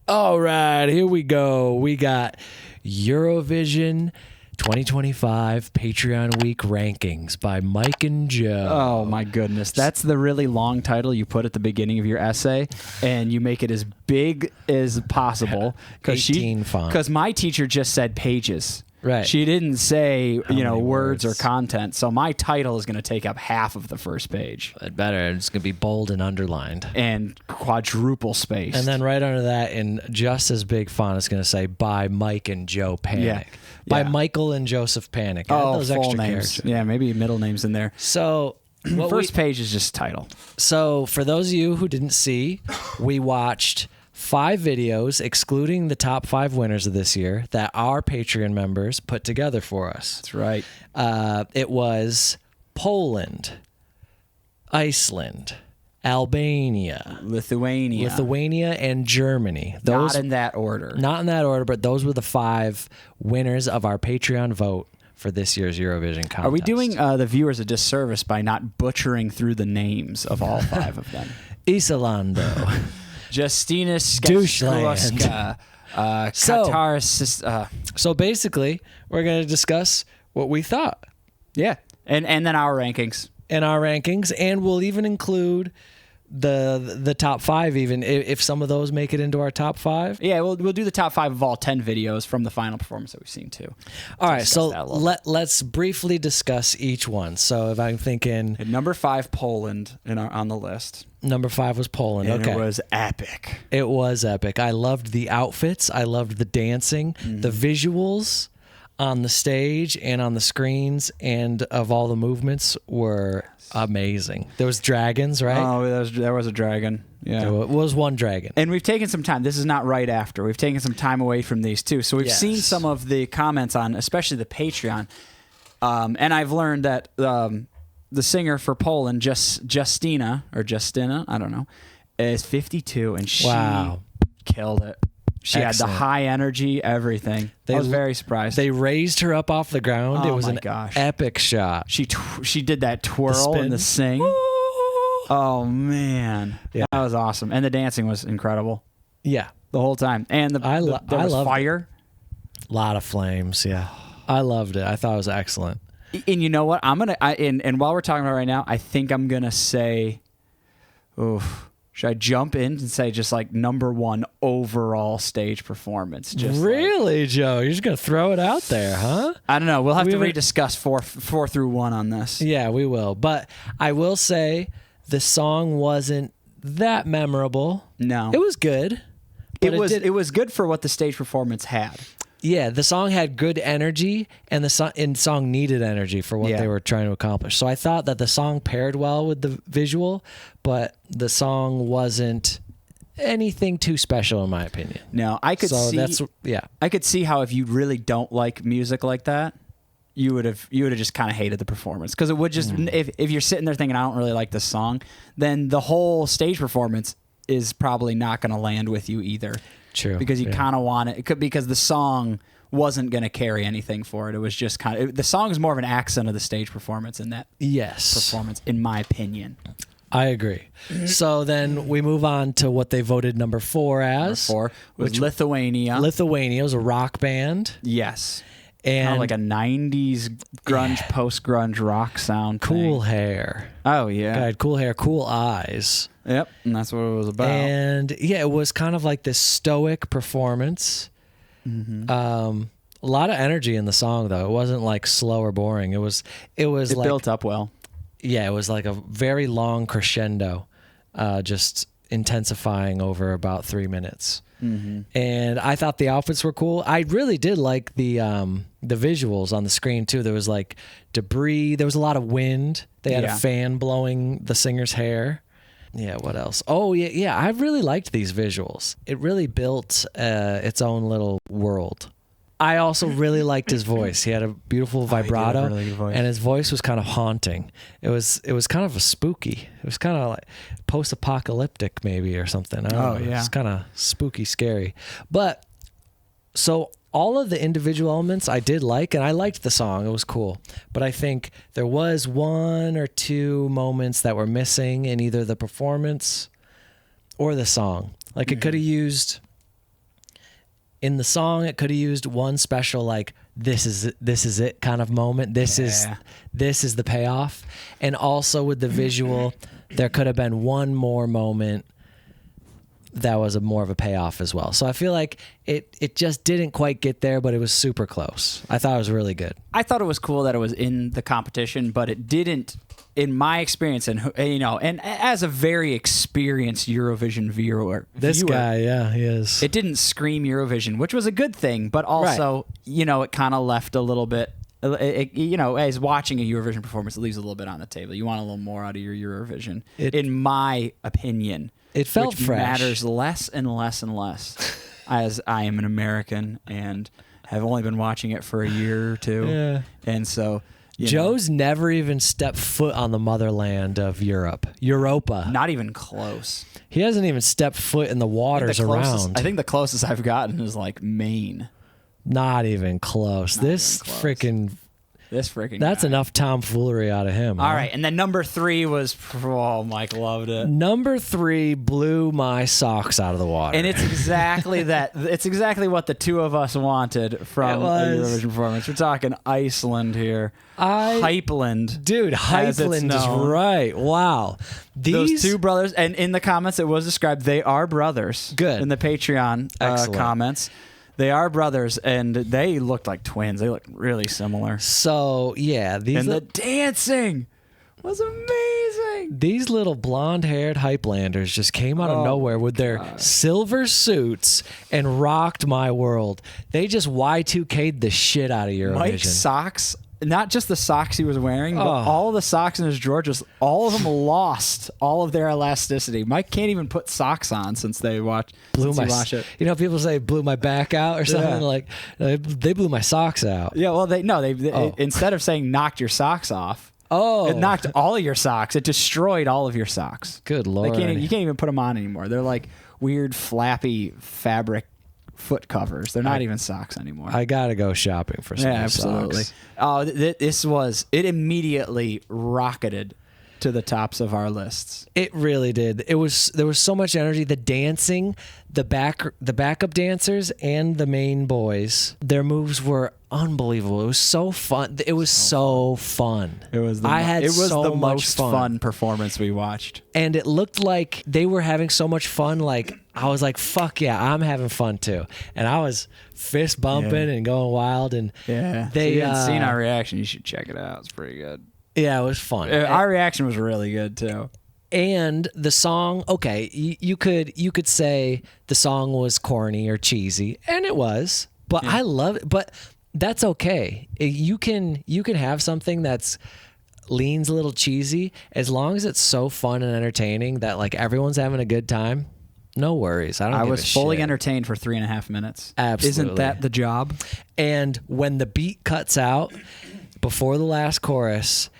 All right, here we go. We got Eurovision 2025 Patreon Week Rankings by Mike and Joe. Oh, my goodness. That's the really long title you put at the beginning of your essay, and you make it as big as possible. 18 font. Because my teacher just said pages. Right. She didn't say, many words or words? content. So my title is going to take up half of the first page. Better. It's going to be bold and underlined. And quadruple spaced. And then right under that, in just as big font, it's going to say by Mike and Joe Panic. Yeah. By Yeah. Michael and Joseph Panic. Add those full extra names. characters. Yeah, maybe middle names in there. So First page is just title. So for those of you who didn't see, we watched 5 videos, excluding the top 5 winners of this year, that our Patreon members put together for us. That's right. It was Poland, Iceland, Albania, Lithuania, and Germany. not in that order. Not in that order, but those were the 5 winners of our Patreon vote for this year's Eurovision contest. Are we doing the viewers a disservice by not butchering through the names of all 5 of them? Isolando. Justina Doucheland. Sketchkowska, Qatar. So basically, we're going to discuss what we thought Yeah, and then our rankings. in our rankings, and we'll even include the top 5, even if some of those make it into our top 5. Yeah, we'll do the top 5 of all 10 videos from the final performance that we've seen too. All right, so let's briefly discuss each one. So if I'm thinking, At number 5, Poland on the list. number 5 was Poland. And Okay. it was epic. It was epic. I loved the outfits. I loved the dancing, the visuals on the stage and on the screens, and of all the movements were amazing. There was dragons, right? Oh, there was a dragon. Yeah. There was one dragon. And we've taken some time. This is not right after. We've taken some time away from these too. So we've seen Yes. some of the comments on, especially the Patreon. And I've learned that the singer for Poland, Justina, I don't know, is 52, and she Wow. killed it. She Excellent. had the high energy, everything. I was very surprised. They raised her up off the ground. Oh It was my an gosh. epic shot. She did that twirl spin. and the sing. Oh man, Yeah. that was awesome, and the dancing was incredible Yeah. the whole time. And there I was loved fire. A lot of flames. Yeah. I loved it. I thought it was excellent. And you know what? And while we're talking about it right now, I think I'm gonna say, should I jump in and say just like number 1 overall stage performance? Just Really, Joe? You're just going to throw it out there, huh? I don't know. We'll have We to haven't- rediscuss 4 through 1 on this. Yeah, we will. But I will say the song wasn't that memorable. No, It was good. but it was good for what the stage performance had. Yeah, the song had good energy, and the song needed energy for what they were trying to accomplish. So I thought that the song paired well with the visual, but the song wasn't anything too special in my opinion. No, I could I could see how if you really don't like music like that, you would have just kind of hated the performance, because it would just if you're sitting there thinking I don't really like this song, then the whole stage performance is probably not going to land with you either. True. Because you kind of want it, because the song wasn't going to carry anything for it. It was just the song is more of an accent of the stage performance in that performance, in my opinion. I agree. So then we move on to what they voted number 4 as. Number 4 was Lithuania. Lithuania was a rock band. Yes. And Kind of like a 90s grunge, post-grunge rock sound cool thing. hair. Oh, yeah. Guy had cool hair, cool eyes. Yep, and that's what it was about. And yeah, it was kind of like this stoic performance. A lot of energy in the song, though. It wasn't like slow or boring. It like, built up well. Yeah, it was like a very long crescendo, just intensifying over about 3 minutes. And I thought the outfits were cool. I really did like the visuals on the screen too. There was like debris. There was a lot of wind. They had a fan blowing the singer's hair. Yeah, what else? Oh, yeah. I really liked these visuals. It really built its own little world. I also really liked his voice. He had a beautiful vibrato, he did have a really good voice. and his voice was kind of haunting. It was kind of a spooky. It was kind of like post-apocalyptic maybe or something. I don't know. yeah. It's kind of spooky, scary. But so all of the individual elements I did like, and I liked the song. It was cool. But I think there was 1 or 2 moments that were missing in either the performance or the song. Like it could have used in the song, it could have used one special, like, this is it kind of moment. This is the payoff. And also with the visual, there could have been one more moment that was more of a payoff as well. So I feel like it just didn't quite get there, but it was super close. I thought it was really good. I thought it was cool that it was in the competition, but it didn't, in my experience, and as a very experienced Eurovision viewer, guy, he is. It didn't scream Eurovision, which was a good thing, but also, it kind of left a little bit. As watching a Eurovision performance, it leaves a little bit on the table. You want a little more out of your Eurovision, in my opinion. It felt which fresh. Matters less and less and less as I am an American and have only been watching it for a year or two. Yeah. And so Joe's never even stepped foot on the motherland of Europa. Not even close. He hasn't even stepped foot in the waters around. I think the closest I've gotten is like Maine. Not even close. This freaking That's guy. enough tomfoolery out of him. All right, and then number 3 was, Mike loved it. Number 3 blew my socks out of the water. And it's exactly that. It's exactly what the two of us wanted from a Eurovision performance. We're talking Iceland here. Hypeland. Dude, Hypeland is right. Wow. Those two brothers, and in the comments it was described, they are brothers. Good. In the Patreon comments. They are brothers, and they looked like twins. They looked really similar. So, yeah. The dancing was amazing. These little blonde-haired Hypelanders just came out of nowhere with their silver suits and rocked my world. They just Y2K'd the shit out of Eurovision. Mike's socks, not just the socks he was wearing, but all of the socks in his drawer, all of them lost all of their elasticity. Mike can't even put socks on since they watch it. You know, people say blew my back out or something like they blew my socks out. Yeah, well, they instead of saying knocked your socks off, it knocked all of your socks. It destroyed all of your socks. Good Lord. You can't even put them on anymore. They're like weird flappy fabric foot covers. They're not even socks anymore. I gotta go shopping for some absolutely. socks. It immediately rocketed to the tops of our lists. It really did. There was so much energy. The dancing, the backup dancers, and the main boys. Their moves were unbelievable. It was so fun. It was so fun. It was the most fun performance we watched. And it looked like they were having so much fun. Like I was like, "Fuck yeah, I'm having fun too." And I was fist bumping and going wild. And if you haven't seen our reaction, you should check it out. It's pretty good. Yeah, it was fun. Our reaction was really good too. And the song, okay, you could say the song was corny or cheesy, and it was, but I love it. But that's okay. You can have something that's leans a little cheesy as long as it's so fun and entertaining that like everyone's having a good time. No worries. I was fully entertained for 3.5 minutes. Absolutely. Isn't that the job? And when the beat cuts out before the last chorus,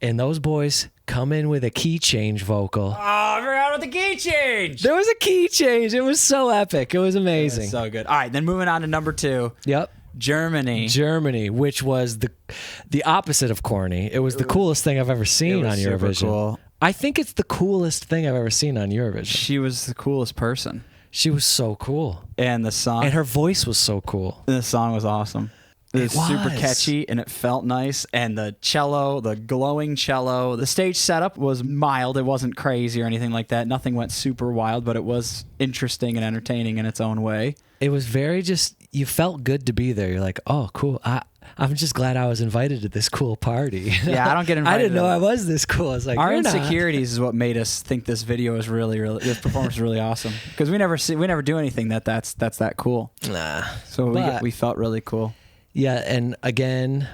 and those boys come in with a key change vocal. Oh, I forgot about the key change. There was a key change. It was so epic. It was amazing. It was so good. All right, then moving on to number 2. Yep. Germany, which was the opposite of corny. It was the coolest thing I've ever seen on Eurovision. Super cool. I think it's the coolest thing I've ever seen on Eurovision. She was the coolest person. She was so cool. And the song. And her voice was so cool. The song was awesome. It was super catchy, and it felt nice. And the cello, the glowing cello, the stage setup was mild. It wasn't crazy or anything like that. Nothing went super wild, but it was interesting and entertaining in its own way. It was very you felt good to be there. You're like, oh, cool. I'm just glad I was invited to this cool party. Yeah, I don't get invited. I didn't know I was this cool. I was like, our insecurities is what made us think this video is this performance is really awesome, because we never do anything that's that cool. Nah. So we felt really cool. Yeah, and again,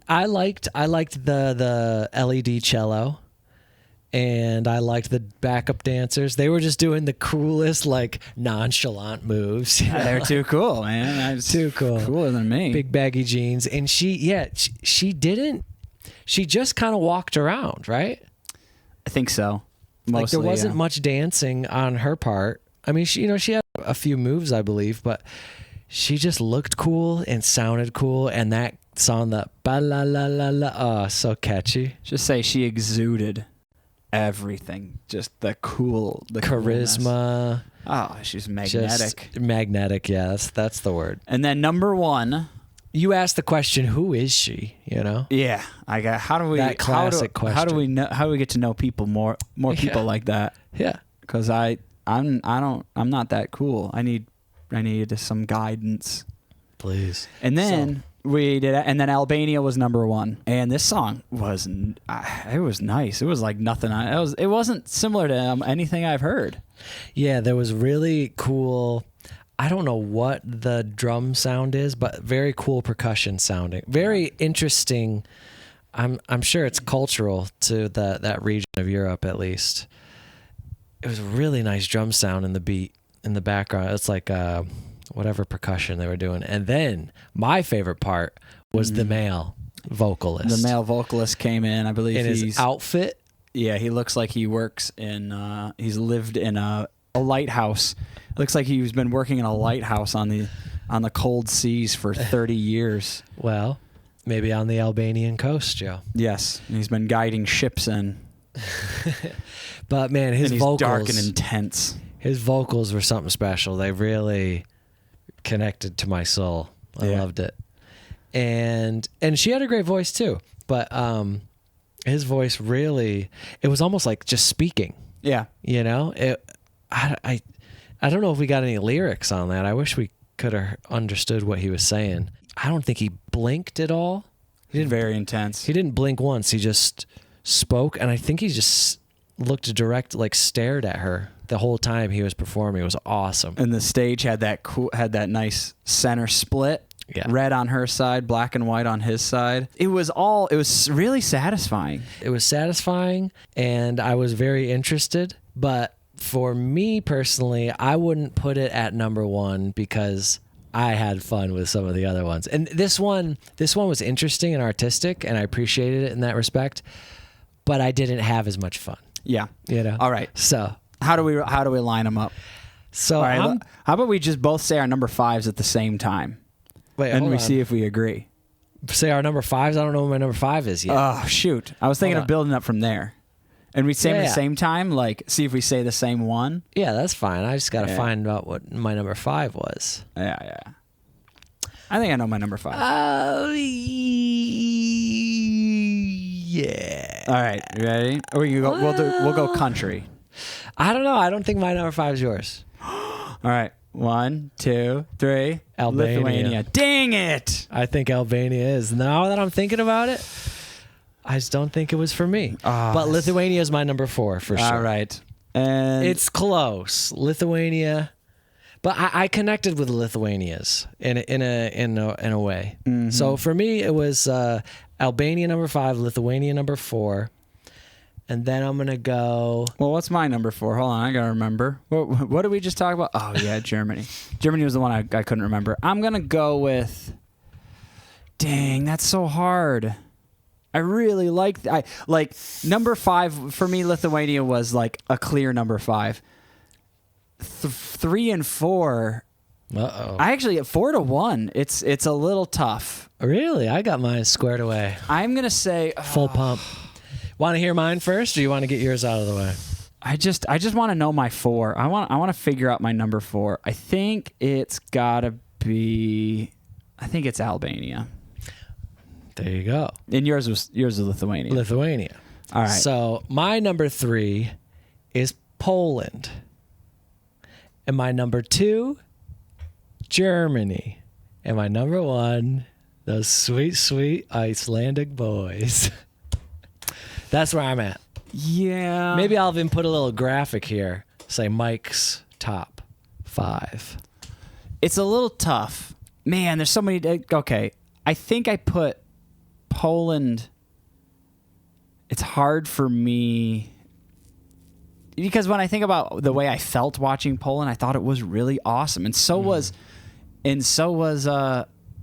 I liked the LED cello, and I liked the backup dancers. They were just doing the coolest, like, nonchalant moves. They're too cool, man. Too cool. Cooler than me. Big baggy jeans. And she just kind of walked around, right? I think so. Mostly, like, there wasn't much dancing on her part. I mean, she had a few moves, I believe, but she just looked cool and sounded cool, and that song, the ba la la la la, so catchy. Just say she exuded everything, just the charisma. Coolness. Oh, she's magnetic. Just magnetic, yeah, that's the word. And then number 1. You asked the question, who is she? You know? Yeah, I got. How do we? That classic question. How do we know? How do we get to know people more people like that? Yeah. Because I'm not that cool. I need some guidance. Please. And then we did, and then Albania was number 1, and this song was it was nice. It was like nothing. It wasn't similar to anything I've heard. Yeah, there was really cool. I don't know what the drum sound is, but very cool percussion sounding. Very interesting. I'm sure it's cultural to that region of Europe, at least. It was a really nice drum sound in the beat in the background. It's like whatever percussion they were doing. And then my favorite part was the male vocalist. The male vocalist came in. I believe in his outfit. Yeah, he looks like he works in. He's lived in a lighthouse. It looks like he's been working in a lighthouse on the cold seas for 30 years. Well, maybe on the Albanian coast, Joe. Yes, and he's been guiding ships in. But man, his he's vocals dark and intense. His vocals were something special. They really connected to my soul. I loved it. And she had a great voice too. But his voice really, it was almost like just speaking. Yeah. You know? I don't know if we got any lyrics on that. I wish we could have understood what he was saying. I don't think he blinked at all. He didn't. Very intense. He didn't blink once. He just spoke, and I think he just looked direct, like stared at her the whole time he was performing. It was awesome. And the stage had that nice center split. Yeah. Red on her side, black and white on his side. It was really satisfying. It was satisfying, and I was very interested, but for me personally, I wouldn't put it at number 1 because I had fun with some of the other ones. And this one was interesting and artistic, and I appreciated it in that respect, but I didn't have as much fun. Yeah. You know? All right. So how do we line them up? So right, how about we just both say our number 5s at the same time? Wait, and we see if we agree. Say our number 5s? I don't know what my number 5 is yet. Oh, shoot. I was thinking of building up from there. And we say them at the same time, like see if we say the same one. Yeah, that's fine. I just got to find out what my number 5 was. Yeah. I think I know my number 5. Yeah. All right, you ready? Or you go. We'll go country. I don't know. I don't think my number 5 is yours. All right. 1, 2, 3. Albania. Lithuania. Dang it! I think Albania is. Now that I'm thinking about it, I just don't think it was for me. But Lithuania is my number 4 for sure. All right. And it's close. Lithuania. But I connected with Lithuanias in a way. Mm-hmm. So for me, it was Albania number 5, Lithuania number 4. And then I'm going to go... Well, what's my number 4? Hold on, I got to remember. What did we just talk about? Oh, yeah, Germany. Germany was the one I couldn't remember. I'm going to go with... Dang, that's so hard. I really like number 5 for me. Lithuania was like a clear number 5. 3 and 4. I actually 4 to 1. It's a little tough. Really, I got mine squared away. I'm gonna say full pump. Want to hear mine first, or you want to get yours out of the way? I just want to know my 4. I want to figure out my number 4. I think it's gotta be. I think it's Albania. There you go. And yours was Lithuania. Lithuania. All right. So my number 3 is Poland. And my number 2, Germany. And my number 1, those sweet, sweet Icelandic boys. That's where I'm at. Yeah. Maybe I'll even put a little graphic here. Say Mike's top 5. It's a little tough. Man, there's so many. Okay. I think I put Poland. It's hard for me. Because when I think about the way I felt watching Poland, I thought it was really awesome, and so was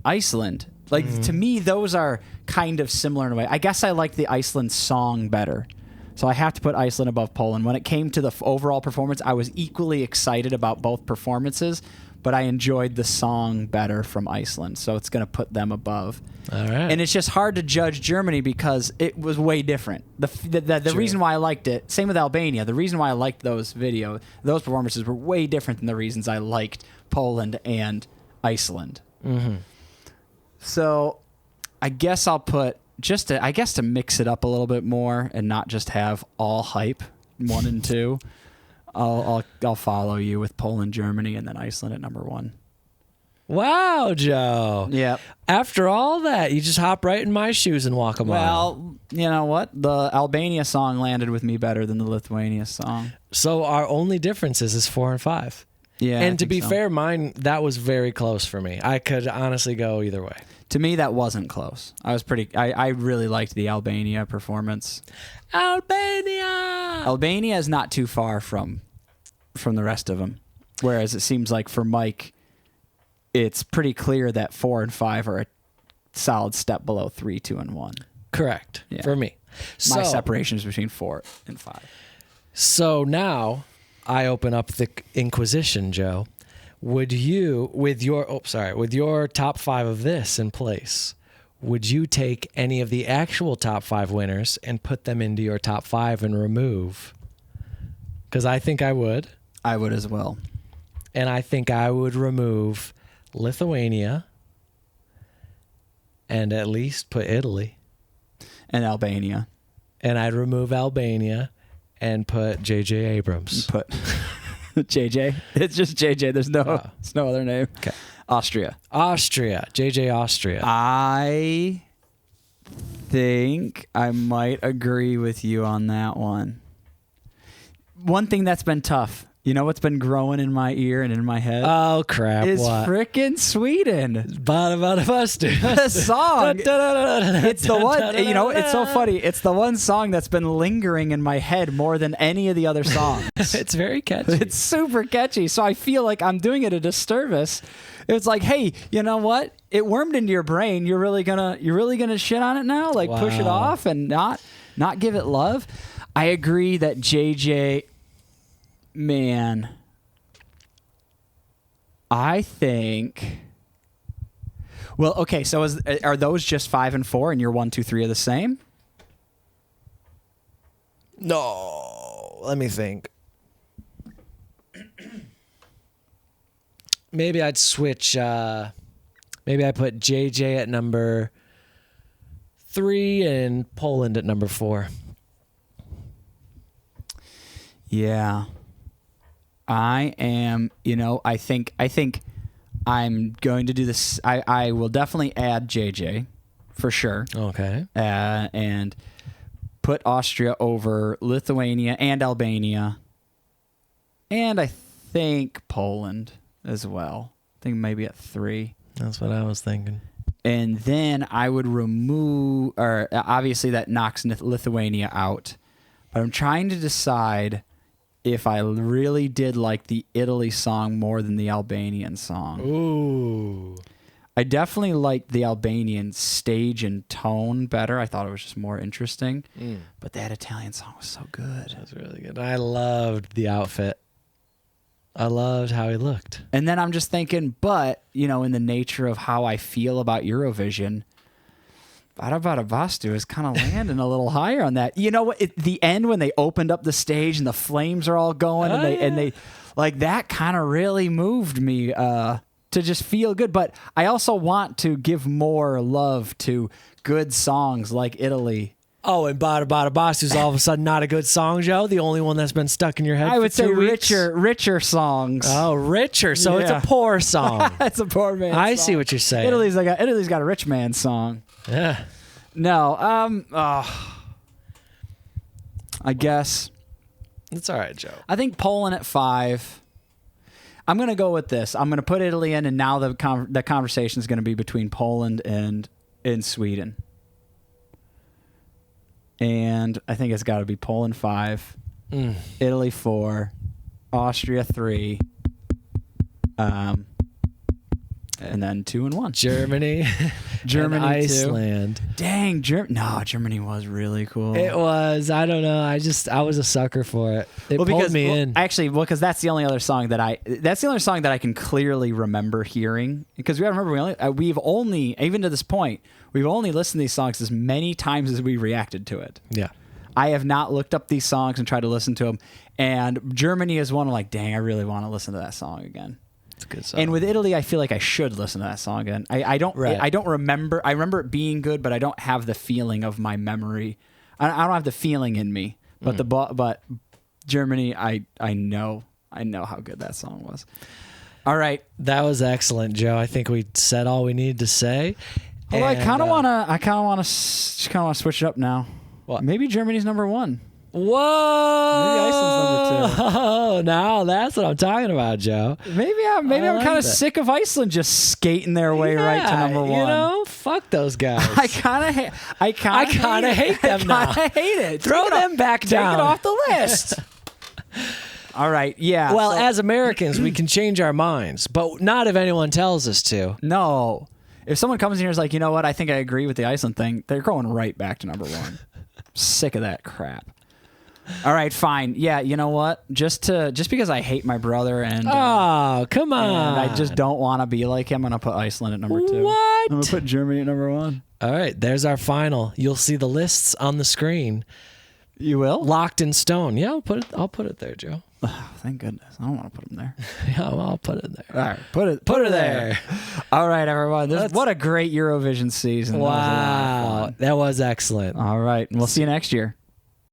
Iceland. Like to me, those are kind of similar in a way. I guess I like the Iceland song better, so I have to put Iceland above Poland. When it came to the overall performance, I was equally excited about both performances, but I enjoyed the song better from Iceland, so it's going to put them above. All right. And it's just hard to judge Germany because it was way different. The reason why I liked it, same with Albania, the reason why I liked those performances were way different than the reasons I liked Poland and Iceland. Mm-hmm. So I guess I'll put to mix it up a little bit more and not just have all hype 1 and 2. I'll follow you with Poland, Germany, and then Iceland at number 1. Wow, Joe. Yep. After all that, you just hop right in my shoes and walk a mile. Well, you know what? The Albania song landed with me better than the Lithuania song. So our only difference is 4 and 5. Yeah. And to be fair, mine, that was very close for me. I could honestly go either way. To me, that wasn't close. I really liked the Albania performance. Albania is not too far from the rest of them. Whereas it seems like for Mike, it's pretty clear that 4 and 5 are a solid step below 3, 2, and 1. Correct. Yeah. For me. My separation is between 4 and 5. So now I open up the Inquisition, Joe. Would you, with your top 5 of this in place, would you take any of the actual top 5 winners and put them into your top 5 and remove? Because I think I would. I would as well. And I think I would remove Lithuania and at least put Italy. And Albania. And I'd remove Albania and put J.J. Abrams. Put JJ. It's just JJ. There's no other name. Okay. Austria. JJ Austria. I think I might agree with you on that one. One thing that's been tough, you know what's been growing in my ear and in my head? Oh, crap. Is what? Frickin' Sweden. The song. It's the one, you know, it's so funny. It's the one song that's been lingering in my head more than any of the other songs. It's very catchy. It's super catchy. So I feel like I'm doing it a disservice. It's like, hey, you know what? It wormed into your brain. You're really gonna shit on it now? Like push it off and not give it love? I agree that JJ, man, I think. Well, okay. So are those just 5 and 4, and your 1, 2, 3 are the same? No, let me think. Maybe I'd switch. Maybe I put JJ at number 3 and Poland at number 4. Yeah. I am, I think I'm going to do this. I will definitely add JJ for sure. Okay. And put Austria over Lithuania and Albania. And I think Poland as well. I think maybe at 3. That's what I was thinking. And then I would remove, or obviously that knocks Lithuania out. But I'm trying to decide if I really did like the Italy song more than the Albanian song. Ooh. I definitely liked the Albanian stage and tone better. I thought it was just more interesting. But that Italian song was so good. That was really good. I loved the outfit. I loved how he looked. And then I'm just thinking, but, in the nature of how I feel about Eurovision, Vastu is kind of landing a little higher on that. You know what? At the end when they opened up the stage and the flames are all going and they like that kind of really moved me to just feel good. But I also want to give more love to good songs like Italy. Oh, and Bada Bada Bastu's all of a sudden not a good song, Joe? The only one that's been stuck in your head I would say 2 weeks? richer songs. Oh, richer. So it's a poor song. It's a poor man I song. see what you're saying. Italy's got a rich man song. Yeah. No, I guess It's all right, Joe. I think Poland at 5. I'm going to go with this. I'm going to put Italy in, and now the conversation is going to be between Poland and Sweden. And I think it's got to be Poland 5, Italy 4, Austria 3, and then 2 and 1. Germany. Germany, and Iceland. Too. Dang, Germany was really cool. It was. I don't know. I was a sucker for it. It pulled me in. Actually, because that's the only other song that I can clearly remember hearing. Because we gotta remember, we've only, even to this point, we've only listened to these songs as many times as we reacted to it. Yeah. I have not looked up these songs and tried to listen to them. And Germany is one. I'm like, dang, I really want to listen to that song again. It's a good song. And with Italy, I feel like I should listen to that song again. I don't remember. I remember it being good, but I don't have the feeling of my memory. I don't have the feeling in me. But but Germany, I know how good that song was. All right, that was excellent, Joe. I think we said all we needed to say. Although I kind of want to switch it up now. What? Maybe Germany's number 1. Whoa! Maybe Iceland's number 2. Oh, now that's what I'm talking about, Joe. Maybe I'm kind of sick of Iceland just skating their way right to number 1. You know, fuck those guys. I kind of hate them now. I hate it. Throw them back down. Take it off the list. All right, yeah. Well, as Americans, we can change our minds, but not if anyone tells us to. No. If someone comes in here and is like, you know what, I think I agree with the Iceland thing, they're going right back to number 1. Sick of that crap. All right, fine. Yeah, you know what? Just because I hate my brother and oh, come on, and I just don't want to be like him, I'm gonna put Iceland at number 2. What? I'm gonna put Germany at number 1. All right, there's our final. You'll see the lists on the screen. You will? Locked in stone. Yeah, I'll put it there, Joe. Oh, thank goodness. I don't want to put them there. Yeah, well, I'll put it there. All right, put her there. All right, everyone. What a great Eurovision season. Wow, that was excellent. All right, and we'll see you next year.